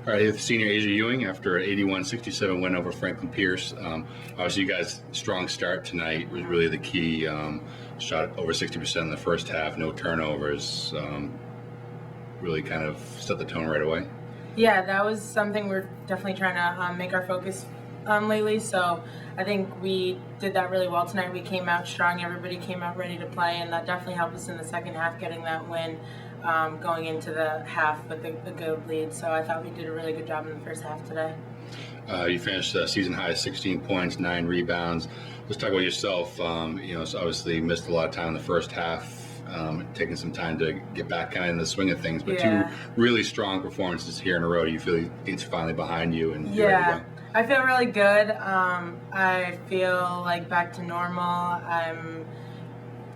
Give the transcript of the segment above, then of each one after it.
All right, the senior Asia Ewing after an 81-67 win over Franklin Pierce. Obviously, you guys strong start tonight was really the key. Shot over 60% in the first half, no turnovers. Really kind of set the tone right away. Yeah, that was something we're definitely trying to make our focus lately. So I think we did that really well tonight. We came out strong. Everybody came out ready to play, and that definitely helped us in the second half, getting that win. Going into the half with a good lead. So I thought we did a really good job in the first half today. You finished season high 16 points, 9 rebounds. Let's talk about yourself. So obviously missed a lot of time in the first half, taking some time to get back kind of in the swing of things. But Yeah. 2 really strong performances here in a row. Do you feel it's finally behind you and you're ready to go? I feel really good. I feel like back to normal. I'm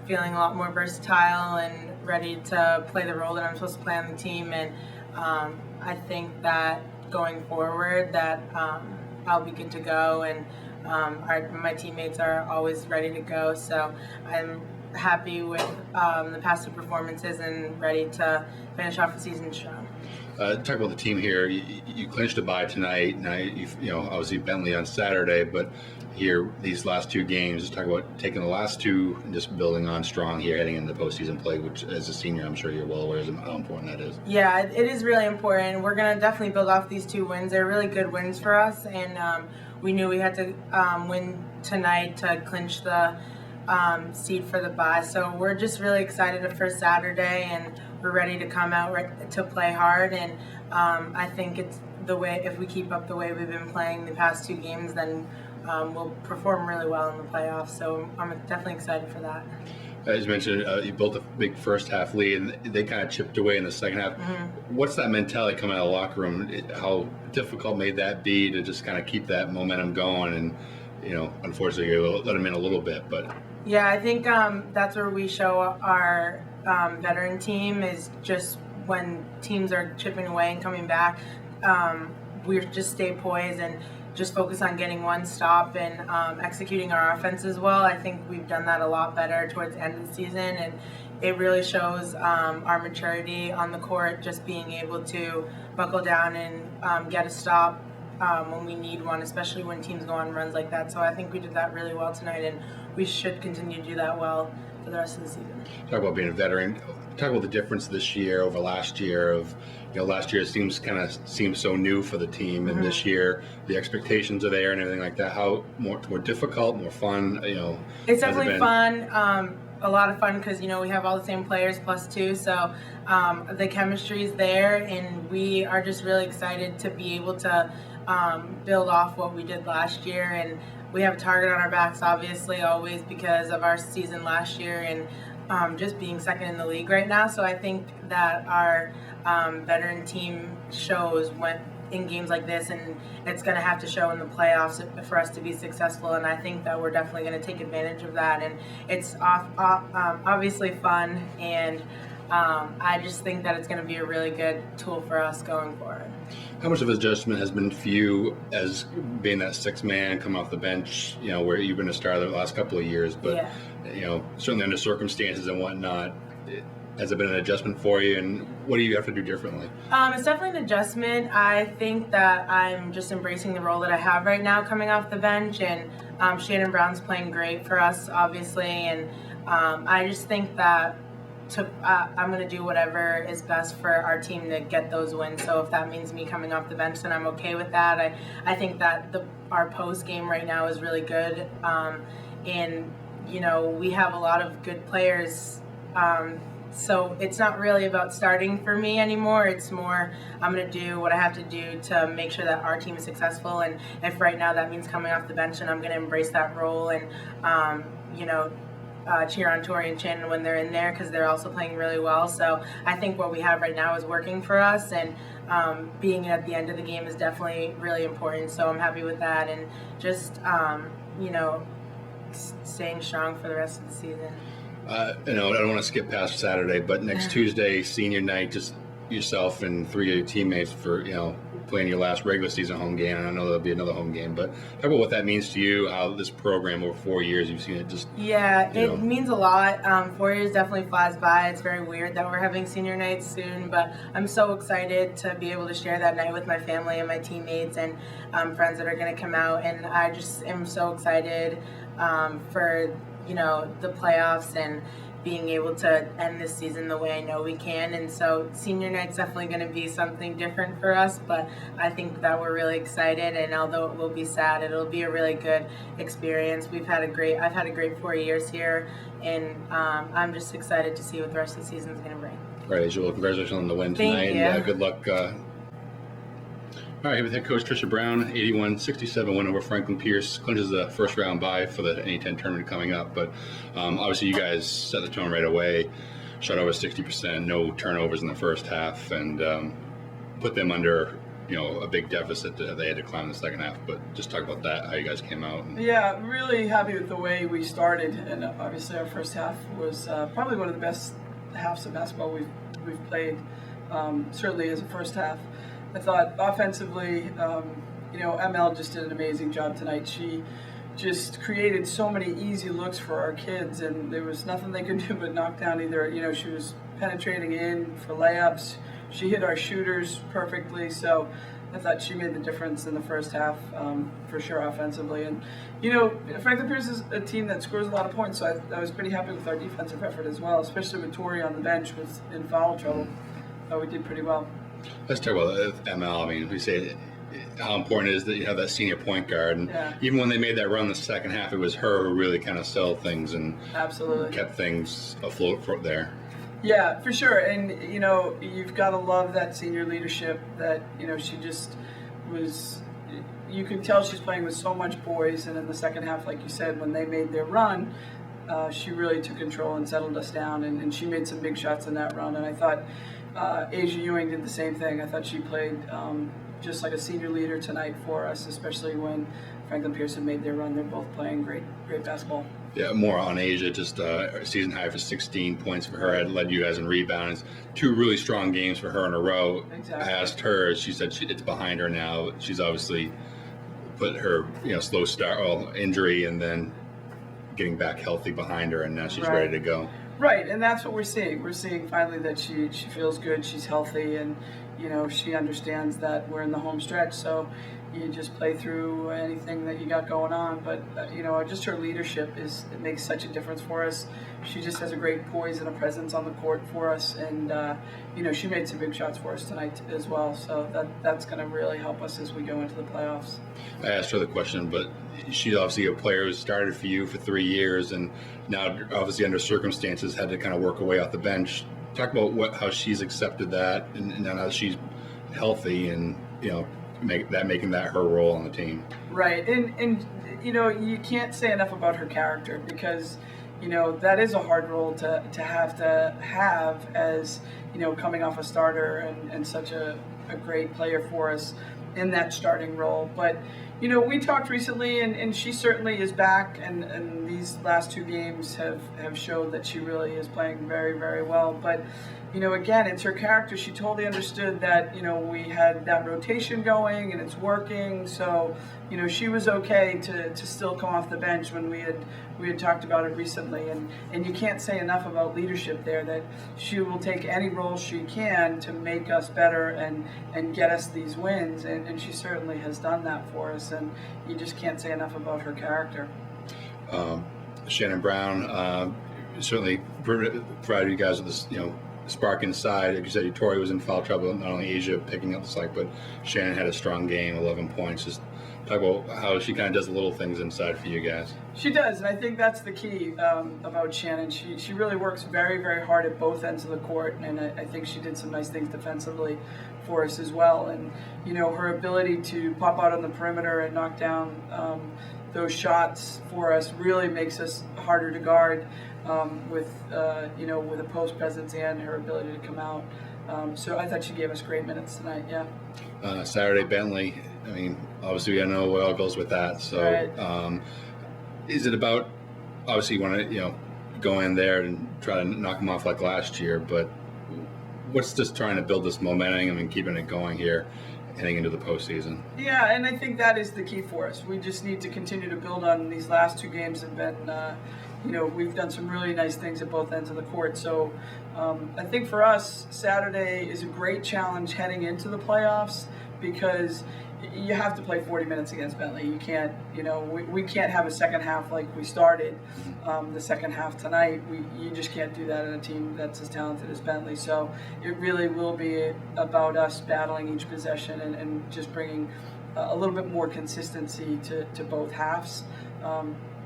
feeling a lot more versatile and ready to play the role that I'm supposed to play on the team, and I think that going forward that I'll be good to go, and my teammates are always ready to go, so I'm happy with the past 2 performances and ready to finish off the season strong. Talk about the team here. You clinched a bye tonight. Now, obviously Bentley on Saturday, but here these last 2 games. Just talk about taking the last 2 and just building on strong here, heading into postseason play. Which, as a senior, I'm sure you're well aware of how important that is. Yeah, it is really important. We're gonna definitely build off these 2 wins. They're really good wins for us, and we knew we had to win tonight to clinch the seed for the bye. So we're just really excited for Saturday, and we're ready to come out to play hard. And I think it's the way, if we keep up the way we've been playing the past 2 games, then we'll perform really well in the playoffs. So I'm definitely excited for that. As you mentioned, you built a big first half lead, and they kind of chipped away in the second half. Mm-hmm. What's that mentality coming out of the locker room? How difficult may that be to just kind of keep that momentum going? And unfortunately, you let them in a little bit, but. Yeah, I think that's where we show our veteran team, is just when teams are chipping away and coming back, we just stay poised and just focus on getting one stop and executing our offense as well. I think we've done that a lot better towards the end of the season, and it really shows our maturity on the court, just being able to buckle down and get a stop when we need one, especially when teams go on runs like that. So I think we did that really well tonight, and we should continue to do that well for the rest of the season. Talk about being a veteran. Talk about the difference this year over last year. Last year it seems so new for the team, and this year the expectations are there and everything like that. How more difficult, more fun? It's definitely fun. A lot of fun because we have all the same players plus 2, so the chemistry is there, and we are just really excited to be able to build off what we did last year. And we have a target on our backs, obviously, always, because of our season last year and just being second in the league right now. So I think that our veteran team shows when in games like this, and it's going to have to show in the playoffs for us to be successful. And I think that we're definitely going to take advantage of that. And it's obviously fun, and I just think that it's going to be a really good tool for us going forward. How much of an adjustment has been for you as being that 6th man, come off the bench, where you've been a star the last couple of years, but certainly under circumstances and whatnot, has it been an adjustment for you, and what do you have to do differently? It's definitely an adjustment. I think that I'm just embracing the role that I have right now coming off the bench, and Shannon Brown's playing great for us, obviously, and I just think that I'm going to do whatever is best for our team to get those wins. So if that means me coming off the bench, then I'm okay with that. I think that our post game right now is really good, and we have a lot of good players. So it's not really about starting for me anymore. It's more, I'm going to do what I have to do to make sure that our team is successful. And if right now that means coming off the bench, then I'm going to embrace that role and, cheer on Tori and Shannon when they're in there, because they're also playing really well. So I think what we have right now is working for us, and being at the end of the game is definitely really important. So I'm happy with that, and just, staying strong for the rest of the season. I don't want to skip past Saturday, but next Tuesday, senior night, just yourself and 3 of your teammates for playing your last regular season home game, and I know there'll be another home game, but talk about what that means to you, how this program over 4 years, you've seen it just... Yeah, it means a lot. 4 years definitely flies by. It's very weird that we're having senior nights soon, but I'm so excited to be able to share that night with my family and my teammates and friends that are going to come out, and I just am so excited for, the playoffs and being able to end this season the way I know we can. And so senior night's definitely going to be something different for us, but I think that we're really excited, and although it will be sad, it'll be a really good experience. I've had a great 4 years here, and I'm just excited to see what the rest of the season is going to bring. All right, Asia, well, congratulations on the win tonight. Thank you. And good luck. All right, here with head coach Trisha Brown, 81-67 win over Franklin Pierce, clinches the first round bye for the NA10 tournament coming up. But obviously you guys set the tone right away, shot over 60%, no turnovers in the first half, and put them under a big deficit that they had to climb in the second half. But just talk about that, how you guys came out. Yeah, really happy with the way we started, and obviously our first half was probably one of the best halves of basketball we've played, certainly as a first half. I thought offensively, ML just did an amazing job tonight. She just created so many easy looks for our kids, and there was nothing they could do but knock down either. She was penetrating in for layups. She hit our shooters perfectly, so I thought she made the difference in the first half, for sure, offensively. And, Franklin Pierce is a team that scores a lot of points, so I was pretty happy with our defensive effort as well, especially with Tori on the bench was in foul trouble. We did pretty well. Let's talk about ML. I mean, we say how important it is that you have that senior point guard. And even when they made that run in the second half, it was her who really kind of sold things and absolutely kept things afloat there. Yeah, for sure. And, you've got to love that senior leadership that, she just was, you can tell she's playing with so much poise. And in the second half, like you said, when they made their run, she really took control and settled us down. And she made some big shots in that run. And I thought Asia Ewing did the same thing. I thought she played just like a senior leader tonight for us, especially when Franklin Pierce made their run. They're both playing great basketball. Yeah, more on Asia, just season high for 16 points for her. Had led you guys in rebounds. 2 really strong games for her in a row. Exactly. I asked her, she said it's behind her now. She's obviously put her slow start, injury, and then getting back healthy behind her, and now she's ready to go. Right, and that's what we're seeing. We're seeing finally that she feels good, she's healthy, and she understands that we're in the home stretch. So you just play through anything that you got going on. But just her leadership it makes such a difference for us. She just has a great poise and a presence on the court for us, and she made some big shots for us tonight as well. So that's going to really help us as we go into the playoffs. I asked her the question, but she's obviously a player who started for you for 3 years, and now obviously under circumstances had to kind of work her way off the bench. Talk about how she's accepted that, and now that she's healthy, and making that her role on the team. Right, and you can't say enough about her character, because that is a hard role to have as coming off a starter and such a great player for us in that starting role. But we talked recently, and she certainly is back, and these last 2 games have showed that she really is playing very, very well. But again, it's her character. She totally understood that we had that rotation going and it's working. So she was okay to still come off the bench when we had talked about it recently. And you can't say enough about leadership there, that she will take any role she can to make us better and get us these wins. And she certainly has done that for us. And you just can't say enough about her character. Shannon Brown certainly provided you guys with this, spark inside. Like you said, Tori was in foul trouble. Not only Asia picking up the slack, but Shannon had a strong game, 11 points. Just talk about how she kind of does the little things inside for you guys. She does, and I think that's the key about Shannon. She really works very, very hard at both ends of the court, and I think she did some nice things defensively for us as well. And her ability to pop out on the perimeter and knock down those shots for us really makes us harder to guard with a post presence and her ability to come out. So I thought she gave us great minutes tonight. Yeah. Saturday, Bentley. I mean, obviously, I know what all goes with that. So, right. Is it about, obviously, you want to go in there and try to knock them off like last year, but what's just trying to build this momentum and keeping it going here heading into the postseason. Yeah, and I think that is the key for us. We just need to continue to build on these last two games have been, we've done some really nice things at both ends of the court. So I think for us, Saturday is a great challenge heading into the playoffs because you have to play 40 minutes against Bentley. You can't, we can't have a second half like we started the second half tonight. You just can't do that in a team that's as talented as Bentley. So it really will be about us battling each possession and just bringing a little bit more consistency to both halves.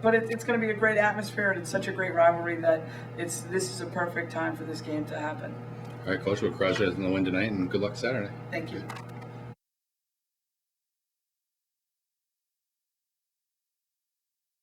But it's going to be a great atmosphere, and it's such a great rivalry that this is a perfect time for this game to happen. All right, Coach, we'll congratulate you on the win tonight, and good luck Saturday. Thank you.